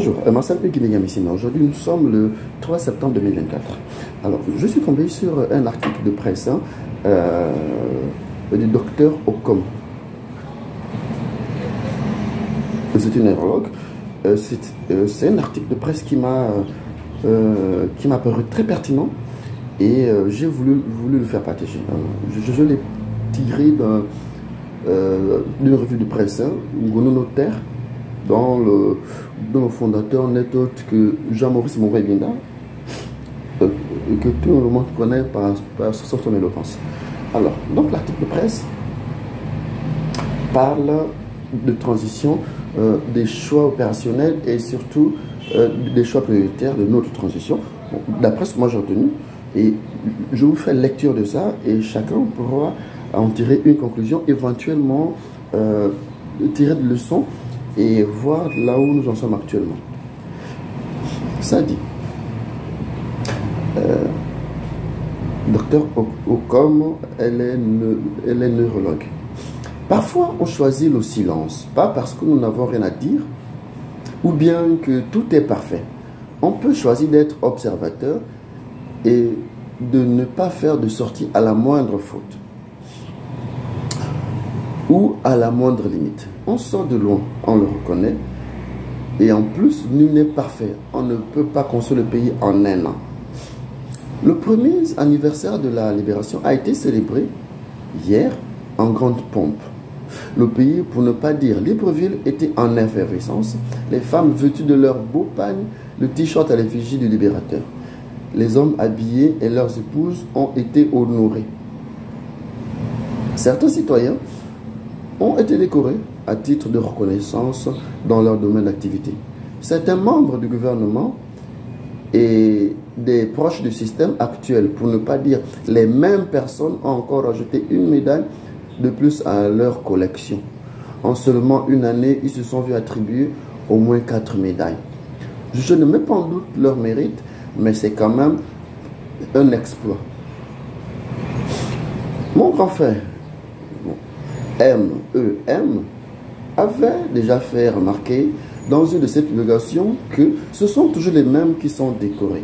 Bonjour, Marcel Peguiné-Yamissina. Aujourd'hui, nous sommes le 3 septembre 2024. Alors, je suis tombé sur un article de presse du docteur Ocom. C'est une neurologue. C'est un article de presse qui m'a paru très pertinent et j'ai voulu le faire partager. Je l'ai tiré d'une revue de presse, Ngono Notaire, dont le fondateur n'est autre que Jean-Maurice Mouret-Binda, que tout le monde connaît par son éloquence. Alors, donc l'article de presse parle de transition, des choix opérationnels et surtout des choix prioritaires de notre transition. Bon, d'après ce que moi j'ai retenu, et je vous fais lecture de ça et chacun pourra en tirer une conclusion, éventuellement tirer des leçons et voir là où nous en sommes actuellement. Ça dit, docteur Ocom, elle est neurologue. Parfois, on choisit le silence, pas parce que nous n'avons rien à dire, ou bien que tout est parfait. On peut choisir d'être observateur et de ne pas faire de sortie à la moindre faute ou à la moindre limite. On sort de loin, on le reconnaît, et en plus, nul n'est parfait. On ne peut pas construire le pays en un an. Le premier anniversaire de la libération a été célébré hier en grande pompe. Le pays, pour ne pas dire Libreville, était en effervescence. Les femmes vêtues de leurs beaux pagnes, le t-shirt à l'effigie du libérateur. Les hommes habillés et leurs épouses ont été honorés. Certains citoyens ont été décorés à titre de reconnaissance dans leur domaine d'activité. Certains membres du gouvernement et des proches du système actuel, pour ne pas dire les mêmes personnes, ont encore ajouté une médaille de plus à leur collection. En seulement une année, ils se sont vus attribuer au moins 4 médailles. Je ne mets pas en doute leur mérite, mais c'est quand même un exploit. Mon grand frère, MEM, avait déjà fait remarquer dans une de ses publications que ce sont toujours les mêmes qui sont décorés.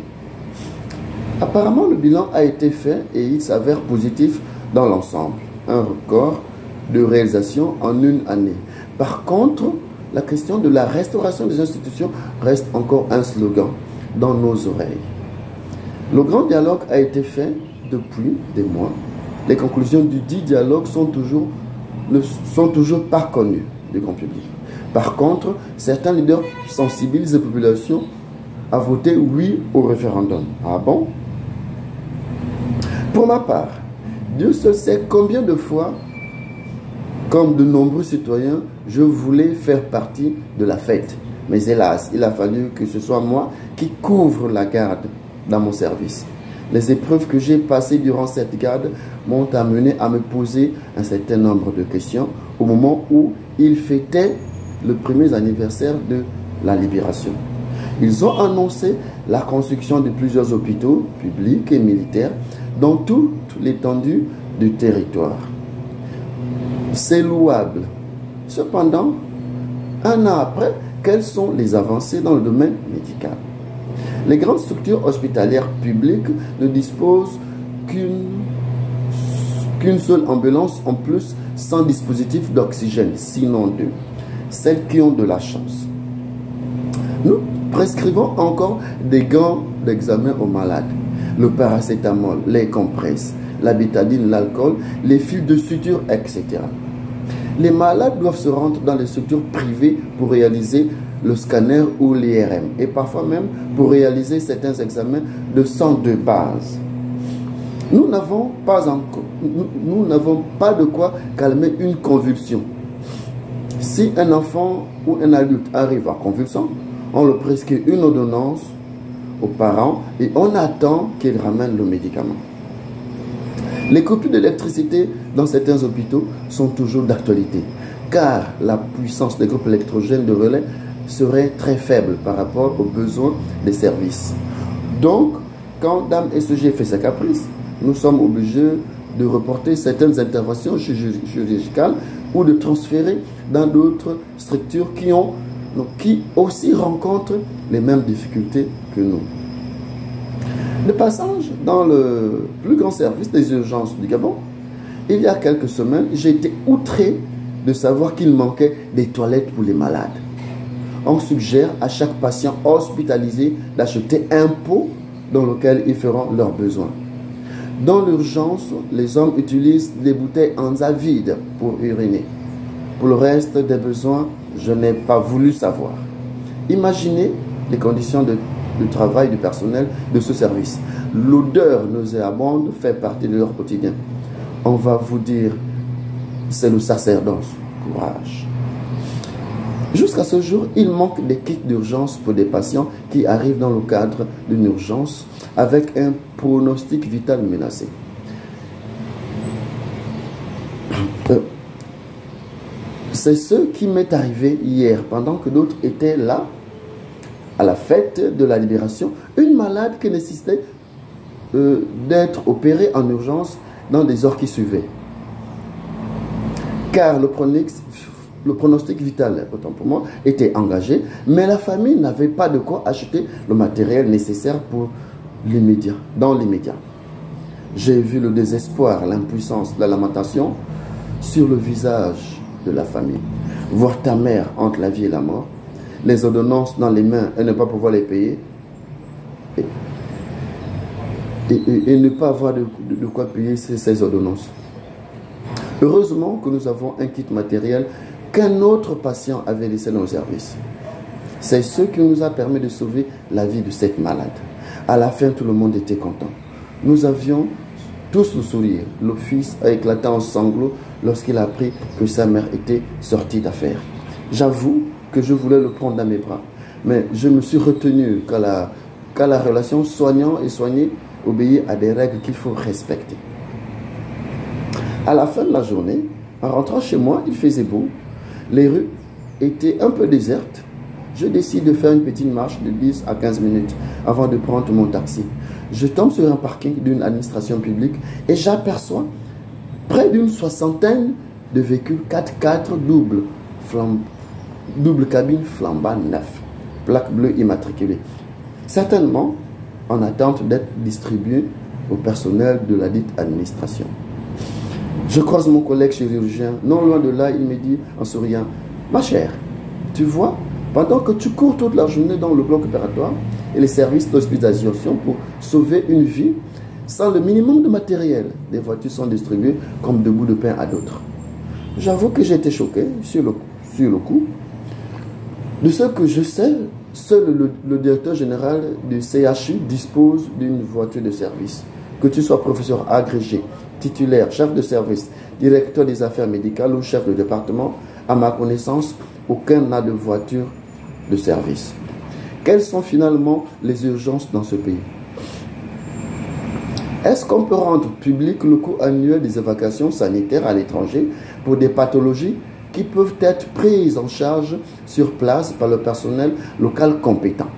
Apparemment, le bilan a été fait et il s'avère positif dans l'ensemble. Un record de réalisation en une année. Par contre, la question de la restauration des institutions reste encore un slogan dans nos oreilles. Le grand dialogue a été fait depuis des mois. Les conclusions du dit dialogue ne sont toujours pas connues du grand public. Par contre, certains leaders sensibilisent la population à voter oui au référendum. Ah bon? Pour ma part, Dieu seul sait combien de fois, comme de nombreux citoyens, je voulais faire partie de la fête. Mais hélas, il a fallu que ce soit moi qui couvre la garde dans mon service. Les épreuves que j'ai passées durant cette garde m'ont amené à me poser un certain nombre de questions au moment où ils fêtaient le premier anniversaire de la libération. Ils ont annoncé la construction de plusieurs hôpitaux publics et militaires dans toute l'étendue du territoire. C'est louable. Cependant, un an après, quelles sont les avancées dans le domaine médical? Les grandes structures hospitalières publiques ne disposent qu'une seule ambulance en plus sans dispositif d'oxygène, sinon deux. Celles qui ont de la chance. Nous prescrivons encore des gants d'examen aux malades, le paracétamol, les compresses, la bétadine, l'alcool, les fils de suture, etc. Les malades doivent se rendre dans les structures privées pour réaliser le scanner ou l'IRM et parfois même pour réaliser certains examens de sang de base. Nous n'avons pas de quoi calmer une convulsion. Si un enfant ou un adulte arrive à convulsion, on le prescrit une ordonnance aux parents et on attend qu'il ramène le médicament. Les coupures d'électricité dans certains hôpitaux sont toujours d'actualité, car la puissance des groupes électrogènes de relais serait très faible par rapport aux besoins des services. Donc, quand Dame SG fait sa caprice, nous sommes obligés de reporter certaines interventions chirurgicales ou de transférer dans d'autres structures qui ont donc, qui aussi rencontrent les mêmes difficultés que nous. De passage, dans le plus grand service des urgences du Gabon, il y a quelques semaines, j'ai été outré de savoir qu'il manquait des toilettes pour les malades. On suggère à chaque patient hospitalisé d'acheter un pot dans lequel ils feront leurs besoins. Dans l'urgence, les hommes utilisent des bouteilles en vide pour uriner. Pour le reste des besoins, je n'ai pas voulu savoir. Imaginez les conditions de travail du personnel de ce service. L'odeur nauséabonde fait partie de leur quotidien. On va vous dire, c'est le sacerdoce. Courage. Jusqu'à ce jour, il manque des kits d'urgence pour des patients qui arrivent dans le cadre d'une urgence avec un pronostic vital menacé. C'est ce qui m'est arrivé hier, pendant que d'autres étaient là, à la fête de la libération, une malade qui nécessitait d'être opérée en urgence dans des heures qui suivaient. Car le pronostic vital, autant pour moi, était engagé, mais la famille n'avait pas de quoi acheter le matériel nécessaire pour l'immédiat, dans l'immédiat. J'ai vu le désespoir, l'impuissance, la lamentation sur le visage de la famille. Voir ta mère entre la vie et la mort, les ordonnances dans les mains et ne pas pouvoir les payer, et ne pas avoir de quoi payer ces ordonnances. Heureusement que nous avons un kit matériel qu'un autre patient avait laissé dans le service. C'est ce qui nous a permis de sauver la vie de cette malade. À la fin, tout le monde était content. Nous avions tous le sourire. Le fils a éclaté en sanglots lorsqu'il a appris que sa mère était sortie d'affaire. J'avoue que je voulais le prendre dans mes bras, mais je me suis retenu car la relation soignant et soigné obéit à des règles qu'il faut respecter. À la fin de la journée, en rentrant chez moi, il faisait beau. Les rues étaient un peu désertes. Je décide de faire une petite marche de 10 à 15 minutes avant de prendre mon taxi. Je tombe sur un parking d'une administration publique et j'aperçois près d'une soixantaine de véhicules 4x4 double cabine flambant neuf, plaque bleue immatriculée. Certainement en attente d'être distribués au personnel de la dite administration. Je croise mon collègue chirurgien. Non loin de là, il me dit en souriant, « Ma chère, tu vois, pendant que tu cours toute la journée dans le bloc opératoire et les services d'hospitalisation pour sauver une vie, sans le minimum de matériel, des voitures sont distribuées comme de bouts de pain à d'autres. » J'avoue que j'ai été choqué sur le coup. De ce que je sais, seul le directeur général du CHU dispose d'une voiture de service. Que tu sois professeur agrégé, titulaire, chef de service, directeur des affaires médicales ou chef de département, à ma connaissance, aucun n'a de voiture de service. Quelles sont finalement les urgences dans ce pays? Est-ce qu'on peut rendre public le coût annuel des évacuations sanitaires à l'étranger pour des pathologies qui peuvent être prises en charge sur place par le personnel local compétent?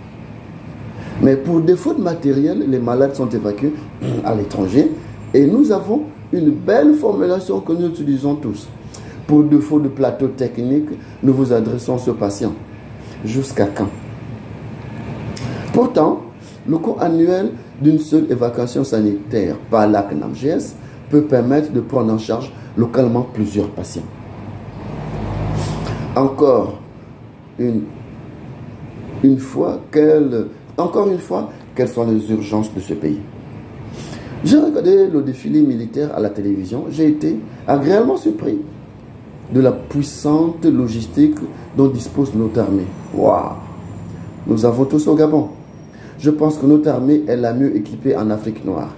Mais pour défaut de matériel, les malades sont évacués à l'étranger et nous avons une belle formulation que nous utilisons tous. Pour défaut de plateau technique, nous vous adressons ce patient. Jusqu'à quand? Pourtant, le coût annuel d'une seule évacuation sanitaire par la CNAMGS peut permettre de prendre en charge localement plusieurs patients. Encore une fois, quelles sont les urgences de ce pays? J'ai regardé le défilé militaire à la télévision. J'ai été agréablement surpris de la puissante logistique dont dispose notre armée. Waouh! Nous avons tous au Gabon. Je pense que notre armée est la mieux équipée en Afrique noire,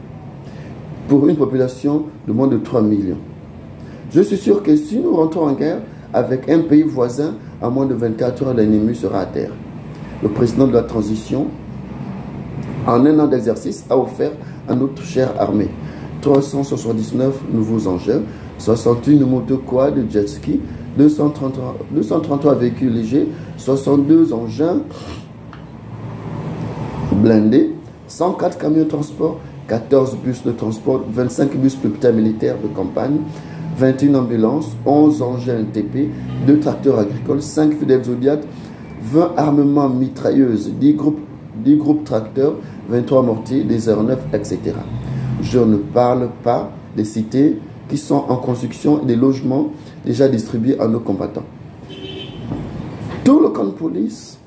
pour une population de moins de 3 millions. Je suis sûr que si nous rentrons en guerre avec un pays voisin, en moins de 24 heures, l'ennemi sera à terre. Le président de la transition, en un an d'exercice, a offert à notre chère armée 379 nouveaux engins, 61 motoquads de jet ski, 233 véhicules légers, 62 engins blindés, 104 camions de transport, 14 bus de transport, 25 bus militaires de campagne, 21 ambulances, 11 engins TP, 2 tracteurs agricoles, 5 fidèles Zodiac, 20 armements mitrailleuses, 10 groupes tracteurs, 23 mortiers, des aéronefs, etc. Je ne parle pas des cités qui sont en construction et des logements déjà distribués à nos combattants. Tout le camp de police,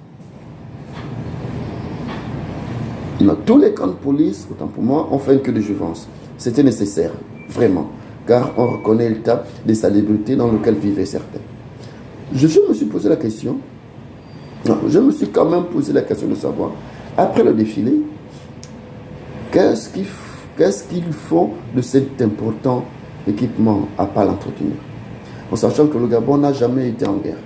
tous les camps de police, autant pour moi, ont fait une queue de jouvence. C'était nécessaire, vraiment, car on reconnaît l'état des salubrités dans lequel vivaient certains. Je me suis posé la question, je me suis quand même posé la question de savoir, après le défilé, qu'est-ce qu'ils font de cet important équipement à pas l'entretenir, en sachant que le Gabon n'a jamais été en guerre.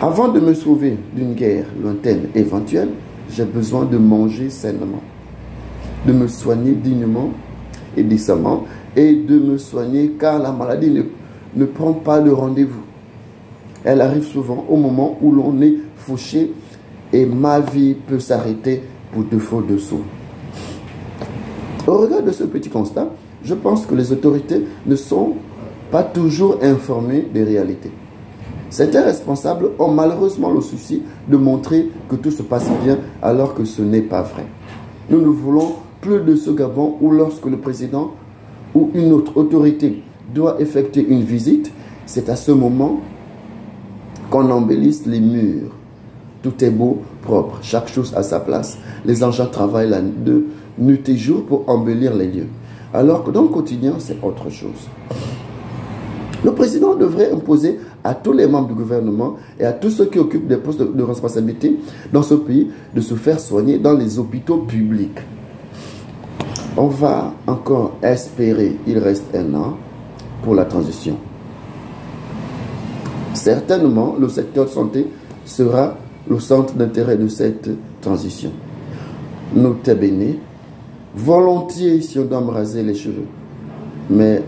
Avant de me sauver d'une guerre lointaine éventuelle, j'ai besoin de manger sainement, de me soigner dignement et décemment, et de me soigner car la maladie ne prend pas de rendez-vous. Elle arrive souvent au moment où l'on est fauché et ma vie peut s'arrêter pour défaut de soins. Au regard de ce petit constat, je pense que les autorités ne sont pas toujours informées des réalités. Certains responsables ont malheureusement le souci de montrer que tout se passe bien alors que ce n'est pas vrai. Nous ne voulons plus de ce Gabon où lorsque le président ou une autre autorité doit effectuer une visite, c'est à ce moment qu'on embellisse les murs. Tout est beau, propre, chaque chose à sa place. Les engins travaillent de nuit et jour pour embellir les lieux. Alors que dans le quotidien, c'est autre chose. Le président devrait imposer à tous les membres du gouvernement et à tous ceux qui occupent des postes de responsabilité dans ce pays de se faire soigner dans les hôpitaux publics. On va encore espérer, il reste un an pour la transition. Certainement, le secteur de santé sera le centre d'intérêt de cette transition. Notez bene, volontiers si on doit me raser les cheveux, mais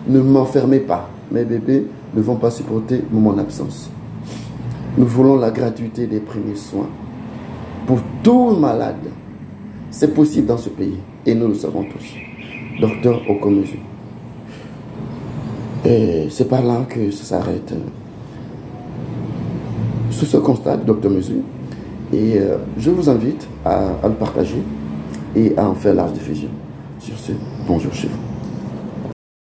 ne m'enfermez pas. Mes bébés ne vont pas supporter mon absence. Nous voulons la gratuité des premiers soins pour tout malade. C'est possible dans ce pays et nous le savons tous. Docteur Okomezu. Et c'est par là que ça s'arrête. Sous ce constat, Docteur Mezu, et je vous invite à le partager et à en faire large diffusion. Sur ce, bonjour chez vous.